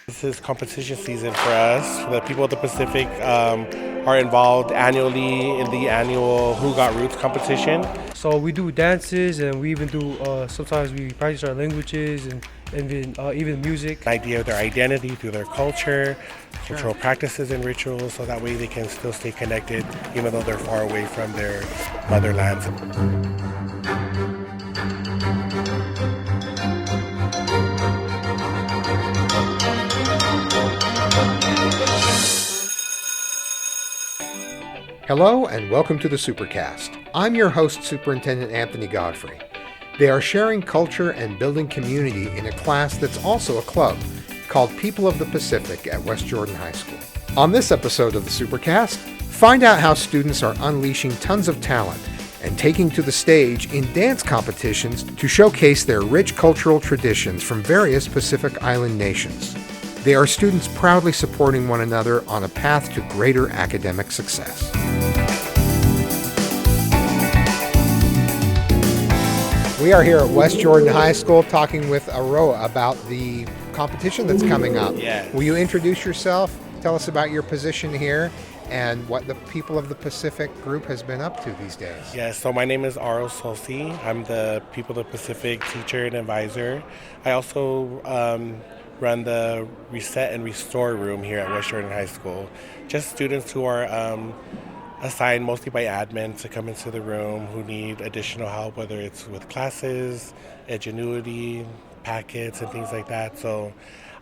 This is competition season for us. The people of the Pacific are involved annually in the annual Who Got Roots competition. So we do dances, and we even do, sometimes we practice our languages and even music. Idea of their identity through their culture, cultural practices and rituals, so that way they can still stay connected even though they're far away from their motherlands. Hello and welcome to the Supercast. I'm your host, Superintendent Anthony Godfrey. They are sharing culture and building community in a class that's also a club called People of the Pacific at West Jordan High School. On this episode of the Supercast, find out how students are unleashing tons of talent and taking to the stage in dance competitions to showcase their rich cultural traditions from various Pacific Island nations. They are students proudly supporting one another on a path to greater academic success. We are here at West Jordan High School talking with Auro about the competition that's coming up. Yes. Will you introduce yourself? Tell us about your position here and what the People of the Pacific group has been up to these days. Yes, so my name is Auro Sosi. I'm the People of the Pacific teacher and advisor. I also run the Reset and Restore room here at West Jordan High School. Just students who are assigned mostly by admin to come into the room who need additional help, whether it's with classes, Edgenuity, packets, and things like that. So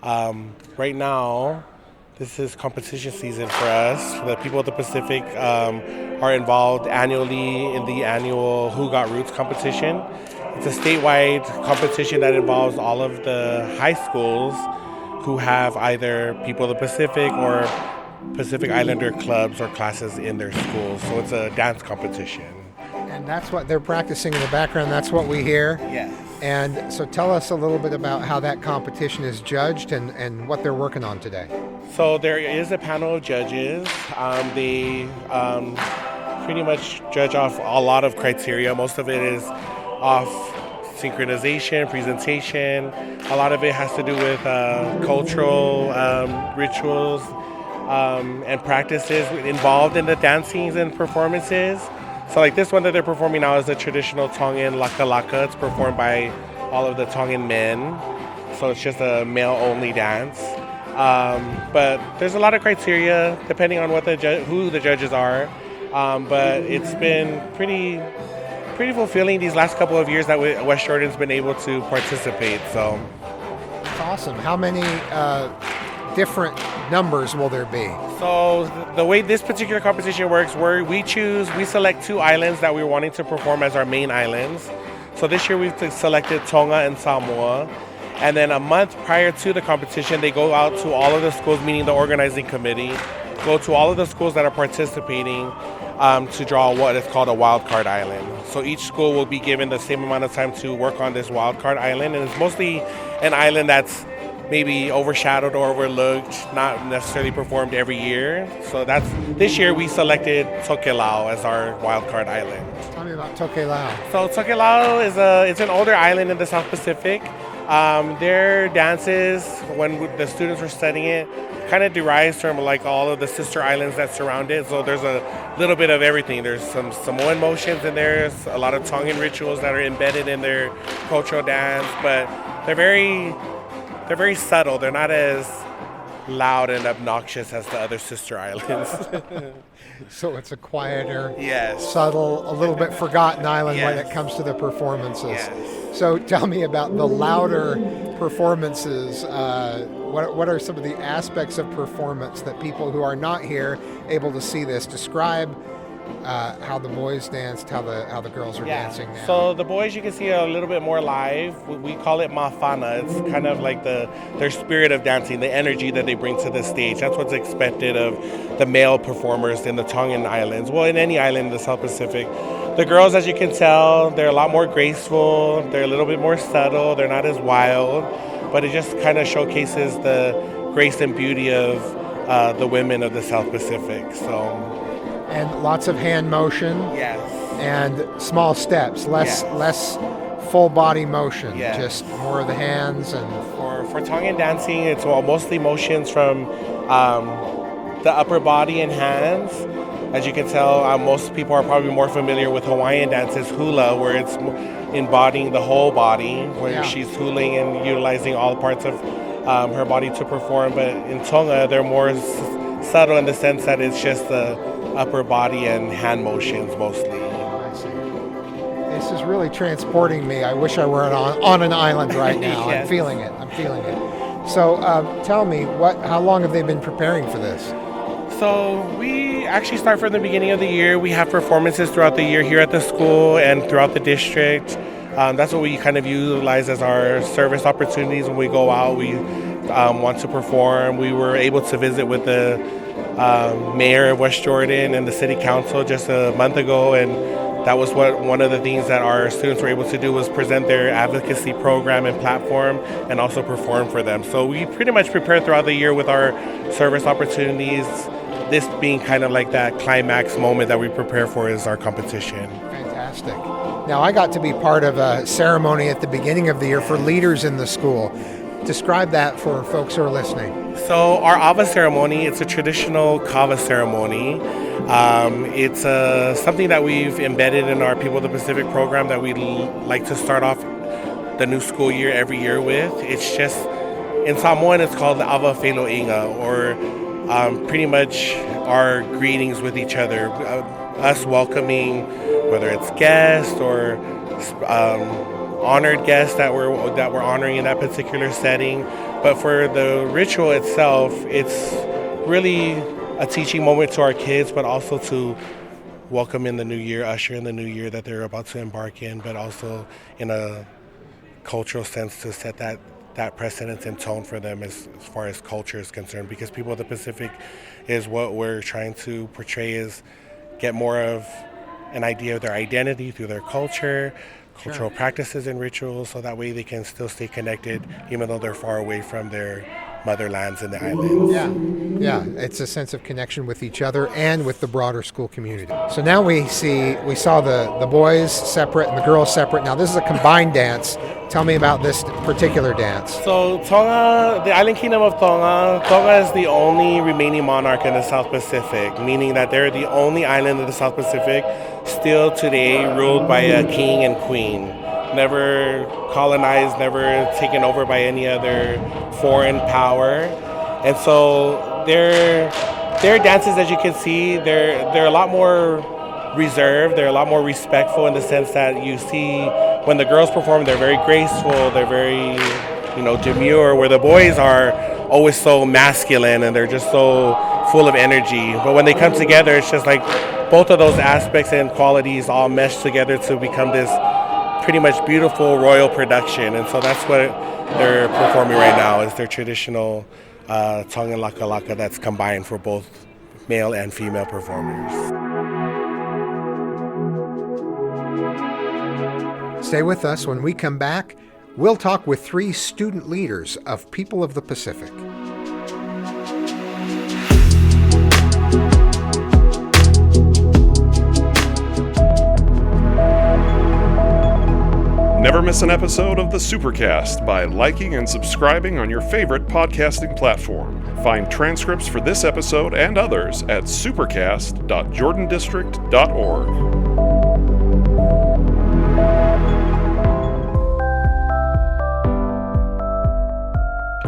right now, this is competition season for us. The People of the Pacific are involved annually in the annual Who Got Roots competition. It's a statewide competition that involves all of the high schools who have either People of the Pacific or Pacific Islander clubs or classes in their schools. So it's a dance competition. And that's what they're practicing in the background. That's what we hear. Yes. And so tell us a little bit about how that competition is judged and what they're working on today. So there is a panel of judges. They pretty much judge off a lot of criteria. Most of it is off synchronization, presentation. A lot of it has to do with cultural rituals and practices involved in the dancings and performances. So like this one that they're performing now is the traditional Tongan laka laka. It's performed by all of the Tongan men. So it's just a male-only dance. But there's a lot of criteria depending on what who the judges are. But it's been pretty fulfilling these last couple of years that West Jordan's been able to participate. So it's awesome. How many different numbers will there be? So the way this particular competition works, we select two islands that we're wanting to perform as our main islands. So this year we've selected Tonga and Samoa. And then a month prior to the competition, they go out to all of the schools, meaning the organizing committee, go to all of the schools that are participating to draw what is called a wildcard island. So each school will be given the same amount of time to work on this wildcard island. And it's mostly an island that's maybe overshadowed or overlooked, not necessarily performed every year. So this year we selected Tokelau as our wildcard island. Tell me about Tokelau. So Tokelau it's an older island in the South Pacific. Their dances, when the students were studying it, kind of derives from like all of the sister islands that surround it. So there's a little bit of everything. There's some Samoan motions and there's a lot of Tongan rituals that are embedded in their cultural dance, but they're very subtle. They're not as loud and obnoxious as the other sister islands. So it's a quieter, yes, subtle, a little bit forgotten island yes, when it comes to the performances. Yes. So tell me about the louder performances. What are some of the aspects of performance that people who are not here able to see this? Describe how the boys danced, how the girls are dancing now. So the boys, you can see a little bit more live. We call it mafana. It's kind of like their spirit of dancing, the energy that they bring to the stage. That's what's expected of the male performers in the Tongan Islands. Well, in any island in the South Pacific. The girls, as you can tell, they're a lot more graceful. They're a little bit more subtle. They're not as wild. But it just kind of showcases the grace and beauty of the women of the South Pacific. So. And lots of hand motion. Yes. And small steps, less full body motion, yes, just more of the hands and for for Tongan dancing, it's mostly motions from the upper body and hands. As you can tell, most people are probably more familiar with Hawaiian dances, hula, where it's embodying the whole body, where she's hulaing and utilizing all parts of her body to perform. But in Tonga, they're more subtle in the sense that it's just the upper body and hand motions mostly. I see. This is really transporting me. I wish I were on an island right now. Yes. I'm feeling it. So tell me, how long have they been preparing for this? So we actually start from the beginning of the year. We have performances throughout the year here at the school and throughout the district. That's what we kind of utilize as our service opportunities when we go out. We want to perform. We were able to visit with the mayor of West Jordan and the city council just a month ago, and that was one of the things that our students were able to do was present their advocacy program and platform and also perform for them. So we pretty much prepare throughout the year with our service opportunities. This being kind of like that climax moment that we prepare for is our competition. Fantastic. Now, I got to be part of a ceremony at the beginning of the year for leaders in the school. Describe that for folks who are listening. So our Ava ceremony, it's a traditional kava ceremony. It's something that we've embedded in our People of the Pacific program that we like to start off the new school year every year with. It's just, in Samoan, it's called the Ava Feloinga, or pretty much our greetings with each other, us welcoming, whether it's guests or honored guests that we're honoring in that particular setting. But for the ritual itself, it's really a teaching moment to our kids, but also to welcome in the new year, usher in the new year that they're about to embark in, but also in a cultural sense to set that precedence and tone for them as far as culture is concerned, because People of the Pacific is what we're trying to portray, is get more of an idea of their identity through their cultural practices and rituals, so that way they can still stay connected even though they're far away from their motherlands and the islands. Yeah, it's a sense of connection with each other and with the broader school community. So now we saw the boys separate and the girls separate. Now this is a combined dance. Tell me about this particular dance. So Tonga, the island kingdom of Tonga is the only remaining monarch in the South Pacific, meaning that they're the only island in the South Pacific still today ruled by a king and queen. Never colonized, never taken over by any other foreign power. And so their dances, as you can see, they're a lot more reserved, they're a lot more respectful in the sense that you see when the girls perform, they're very graceful, they're very, demure, where the boys are always so masculine and they're just so full of energy. But when they come together, it's just like both of those aspects and qualities all mesh together to become this pretty much beautiful royal production. And so that's what they're performing right now, is their traditional Tongan laka laka that's combined for both male and female performers. Stay with us. When we come back, we'll talk with 3 student leaders of People of the Pacific. Never miss an episode of the Supercast by liking and subscribing on your favorite podcasting platform. Find transcripts for this episode and others at supercast.jordandistrict.org.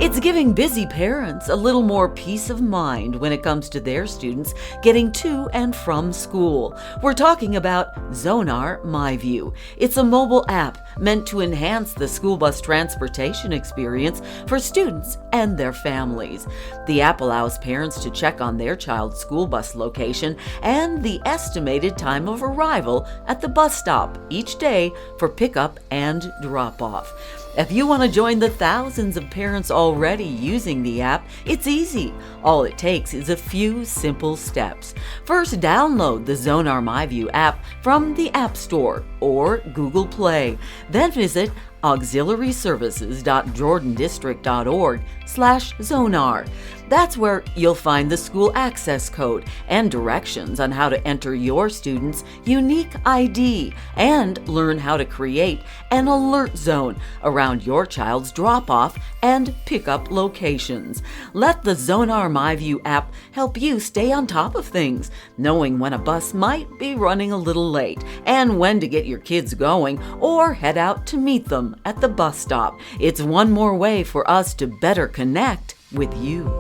It's giving busy parents a little more peace of mind when it comes to their students getting to and from school. We're talking about Zonar MyView. It's a mobile app meant to enhance the school bus transportation experience for students and their families. The app allows parents to check on their child's school bus location and the estimated time of arrival at the bus stop each day for pickup and drop-off. If you want to join the thousands of parents already using the app, it's easy. All it takes is a few simple steps. First, download the Zonar MyView app from the App Store. or Google Play. Then visit auxiliaryservices.jordandistrict.org/zonar. That's where you'll find the school access code and directions on how to enter your student's unique ID and learn how to create an alert zone around your child's drop-off and pickup locations. Let the Zonar MyView app help you stay on top of things, knowing when a bus might be running a little late and when to get your kids going or head out to meet them at the bus stop. It's one more way for us to better connect with you.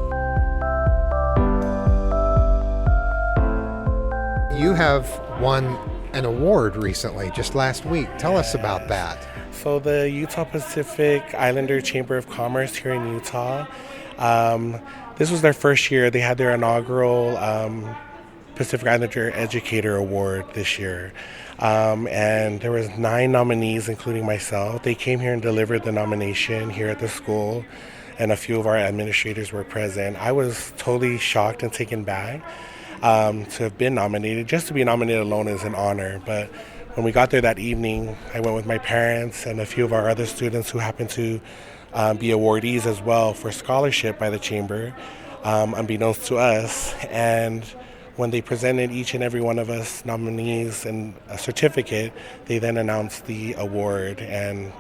You have won an award recently, just last week. Tell us about that. So the Utah Pacific Islander Chamber of Commerce here in Utah, this was their first year. They had their inaugural Pacific Islander Educator Award this year. And there was 9 nominees, including myself. They came here and delivered the nomination here at the school, and a few of our administrators were present. I was totally shocked and taken back to have been nominated. Just to be nominated alone is an honor, but when we got there that evening, I went with my parents and a few of our other students who happened to be awardees as well for scholarship by the Chamber, unbeknownst to us. And when they presented each and every one of us nominees and a certificate, they then announced the award, and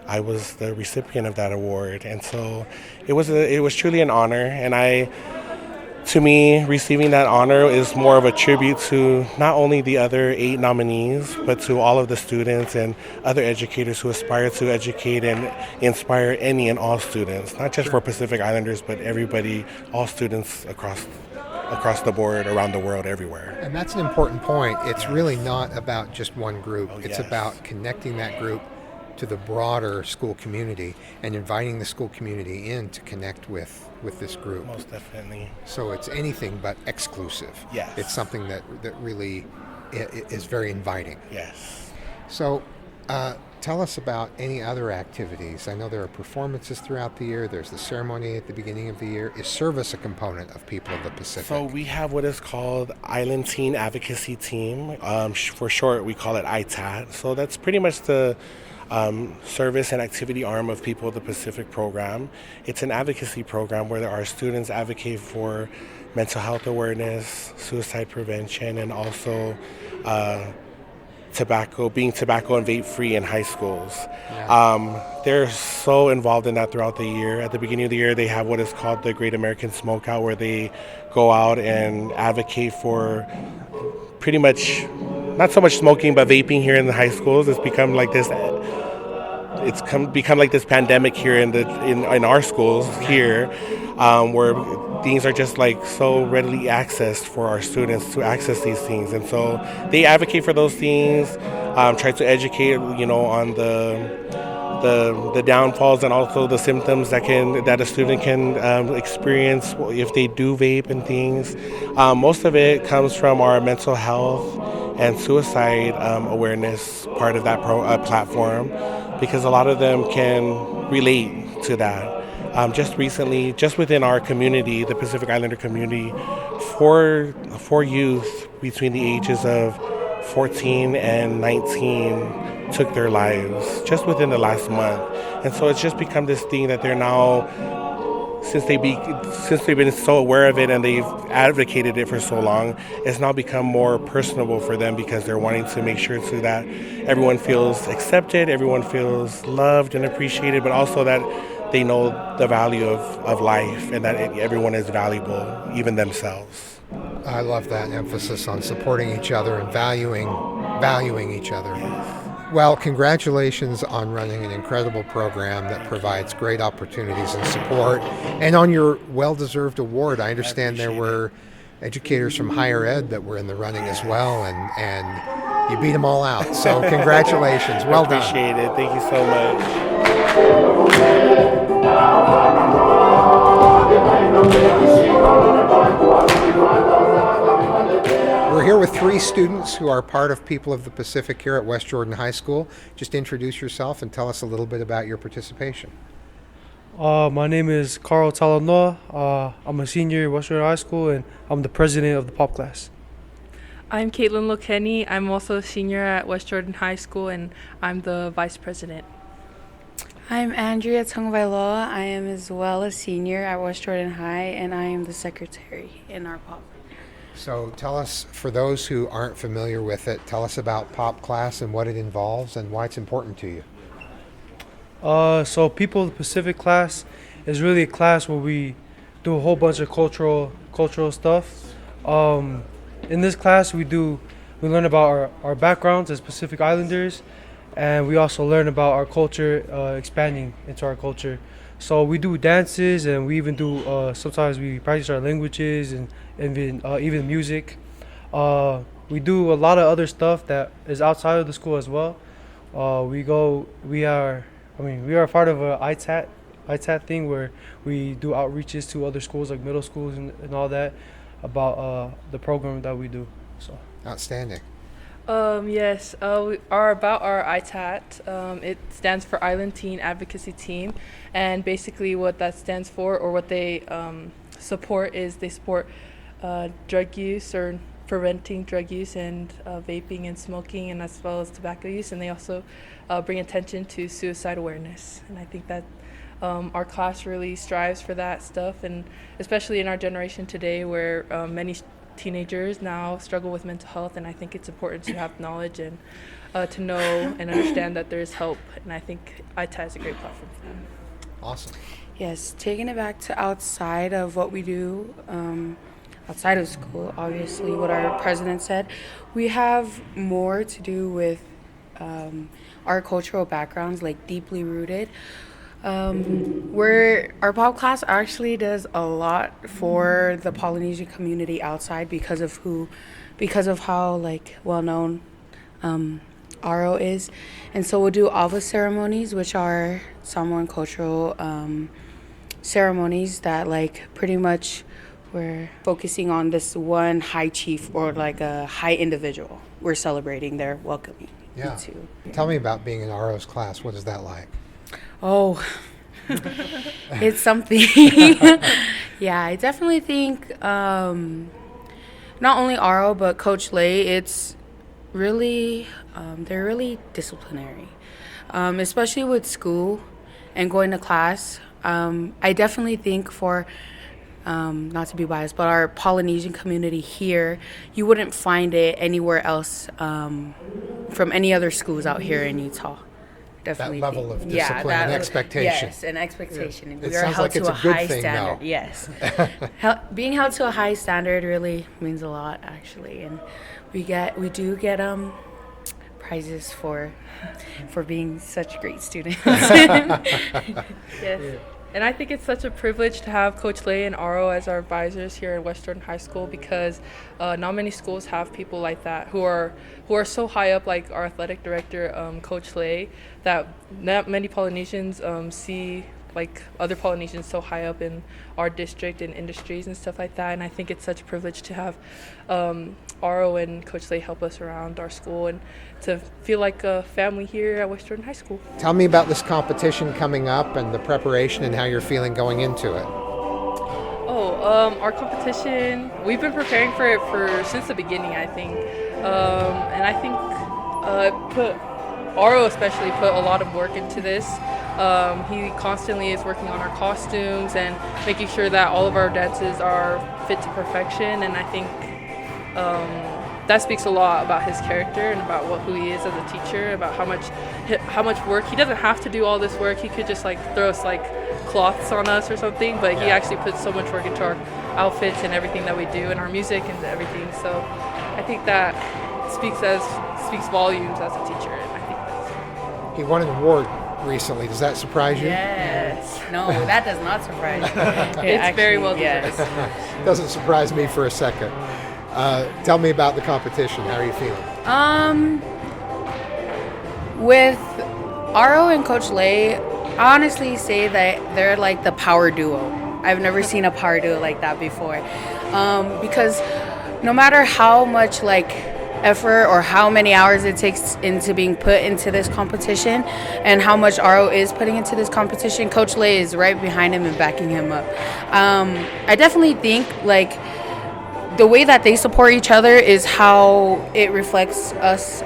I was the recipient of that award. And so it was truly an honor, and to me, receiving that honor is more of a tribute to not only the other 8 nominees, but to all of the students and other educators who aspire to educate and inspire any and all students, not just for Pacific Islanders, but everybody, all students across the board, around the world, everywhere. And that's an important point. It's really not about just one group. It's yes. about connecting that group to the broader school community and inviting the school community in to connect with this group. Most definitely. So it's anything but exclusive. Yes. It's something that really is very inviting. Yes. So tell us about any other activities. I know there are performances throughout the year. There's the ceremony at the beginning of the year. Is service a component of People of the Pacific? So we have what is called Island Teen Advocacy Team. For short, we call it ITAT. So that's pretty much the service and activity arm of People of the Pacific program. It's an advocacy program where our students advocate for mental health awareness, suicide prevention, and also being tobacco and vape free in high schools. Yeah. They're so involved in that throughout the year. At the beginning of the year, they have what is called the Great American Smokeout, where they go out and advocate for pretty much not so much smoking, but vaping here in the high schools. It's become like this. It's become like this pandemic here in our schools here, where things are just like so readily accessed for our students to access these things, and so they advocate for those things, try to educate, on the downfalls and also the symptoms that a student can experience if they do vape and things. Most of it comes from our mental health and suicide awareness part of that platform, because a lot of them can relate to that. Just recently, just within our community, the Pacific Islander community, four youth between the ages of 14 and 19 took their lives just within the last month. And so it's just become this thing that they're now, since they've been so aware of it and they've advocated it for so long, it's now become more personable for them, because they're wanting to make sure so that everyone feels accepted, everyone feels loved and appreciated, but also that they know the value of life and that everyone is valuable, even themselves. I love that emphasis on supporting each other and valuing each other. Yes. Well, congratulations on running an incredible program that provides great opportunities and support, and on your well-deserved award. I understand there were educators from higher ed that were in the running as well, and you beat them all out. So congratulations. Well done. Appreciate it. Thank you so much. We're here with 3 students who are part of People of the Pacific here at West Jordan High School. Just introduce yourself and tell us a little bit about your participation. My name is Talanoa. I'm a senior at West Jordan High School, and I'm the president of the pop class. I'm Caitlin Lokeni. I'm also a senior at West Jordan High School, and I'm the vice president. I'm Andrea Tongvailoa. I am as well a senior at West Jordan High, and I am the secretary in our POP. So tell us, for those who aren't familiar with it, tell us about POP class and what it involves and why it's important to you. So People of the Pacific class is really a class where we do a whole bunch of cultural stuff. In this class, we learn about our backgrounds as Pacific Islanders, and we also learn about our culture, expanding into our culture. So we do dances, and we even do sometimes we practice our languages and even music. We do a lot of other stuff that is outside of the school as well. We are part of a ITAT thing where we do outreaches to other schools like middle schools and all that about the program that we do. So Outstanding. Yes, we are about our ITAT. It stands for Island Teen Advocacy Team, and basically what that stands for, or what they support, is they support drug use or preventing drug use and vaping and smoking, and as well as tobacco use, and they also bring attention to suicide awareness. And I think that our class really strives for that stuff, and especially in our generation today where many teenagers now struggle with mental health, and I think it's important to have knowledge and to know and understand that there's help, and I think ITA is a great platform for them. Awesome. Yes, taking it back to outside of what we do, outside of school, obviously what our president said, we have more to do with our cultural backgrounds, like deeply rooted. Where our POP class actually does a lot for the Polynesian community outside because of how like well known Auro is, and so we'll do Ava ceremonies, which are Samoan cultural ceremonies that like pretty much we're focusing on this one high chief or like a high individual. We're celebrating their welcoming. Yeah. Into. Tell me about being in Auro's class. What is that like? Oh, it's something. Yeah, I definitely think not only Auro but Coach Lay, it's really, they're really disciplinary, especially with school and going to class. I definitely think for, not to be biased, but our Polynesian community here, you wouldn't find it anywhere else from any other schools out here in Utah. Definitely that level of discipline and expectation. Yes, and expectation. It We are sounds held like to it's a a good high thing, standard. though. Yes, being held to a high standard really means a lot, actually, and we do get prizes for being such great students. Yes. And I think it's such a privilege to have Coach Lay and Auro as our advisors here at West Jordan High School, because not many schools have people like that who are so high up, like our athletic director, Coach Lay, that not many Polynesians see like other Polynesians so high up in our district and industries and stuff like that. And I think it's such a privilege to have Auro and Coach Lay help us around our school and to feel like a family here at West Jordan High School. Tell me about this competition coming up and the preparation and how you're feeling going into it. Our competition, we've been preparing for it since the beginning, I think. And I think Auro especially put a lot of work into this. He constantly is working on our costumes and making sure that all of our dances are fit to perfection, and I think that speaks a lot about his character and about who he is as a teacher, about how much work. He doesn't have to do all this work. He could just like throw us like cloths on us or something, but he actually puts so much work into our outfits and everything that we do and our music and everything. So I think that speaks volumes as a teacher, and I think that's... He won an award recently. Does that surprise you? Yes. No, that does not surprise me. It's very well deserved. Yes. Doesn't surprise me for a second. Tell me about the competition. How are you feeling? With Auro and Coach Lay, I honestly say that they're like the power duo. I've never seen a power duo like that before. Because no matter how much like effort or how many hours it takes into being put into this competition and how much Auro is putting into this competition, Coach Lay is right behind him and backing him up. I definitely think like the way that they support each other is how it reflects us.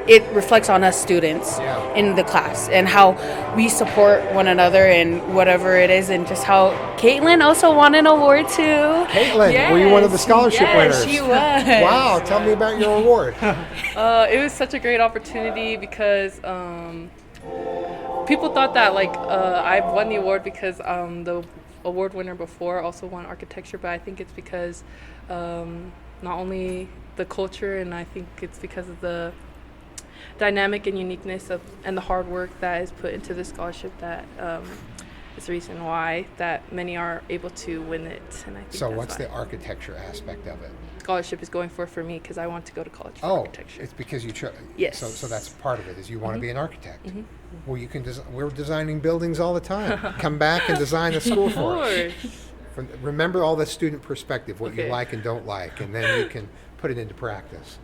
It reflects on us students in the class, and how we support one another and whatever it is, and just how Caitlin also won an award too. Caitlin, Yes, were you one of the scholarship winners? She was. Wow, tell me about your award. It was such a great opportunity because people thought that I won the award because the award winner before also won architecture, but I think it's because not only the culture, and I think it's because of the dynamic and uniqueness and the hard work that is put into the scholarship that is the reason why that many are able to win it. And I think So that's what's why the architecture aspect of it? scholarship is going for me because I want to go to college for Oh, architecture. it's because you chose. Yes. So that's part of it, is you want to be an architect. Mhm. Well, you can. We're designing buildings all the time. Come back and design a school Of for us. course. Remember all the student perspective, what you Okay. like and don't like, and then you can put it into practice.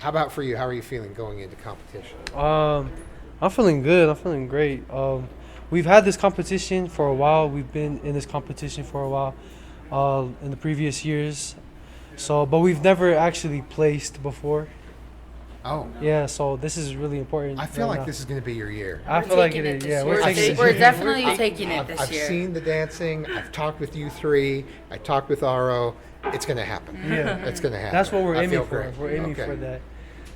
How about for you? How are you feeling going into competition? I'm feeling good. I'm feeling great. We've had this competition for a while. We've been in this competition for a while in the previous years. But we've never actually placed before. Oh, Yeah, so this is really important. I feel right like now. this is going to be your year. I feel like it is. Yeah, we're taking it. We're definitely taking it I've, this I've year. seen the dancing. I've talked with you three. I talked with Auro. It's going to happen. Yeah. It's going to happen. That's what we're I aiming feel for. great. We're aiming Okay. for that.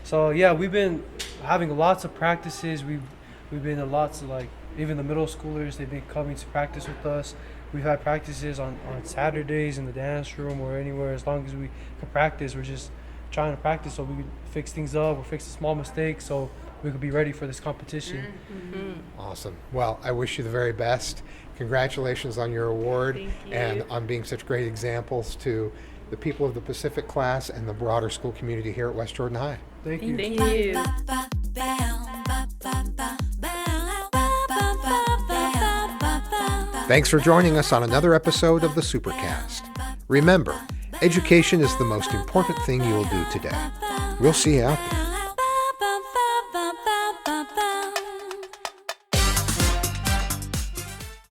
So yeah, we've been having lots of practices. We've been in lots of even the middle schoolers. They've been coming to practice with us. We've had practices on Saturdays in the dance room or anywhere. As long as we can practice, we're just trying to practice so we can fix things up or fix the small mistakes so we could be ready for this competition. Awesome. Well, I wish you the very best. Congratulations on your award. Thank you. And on being such great examples to the people of the Pacific class and the broader school community here at West Jordan High. Thank you. Thank you. Thanks for joining us on another episode of the Supercast. Remember, education is the most important thing you will do today. We'll see you out there.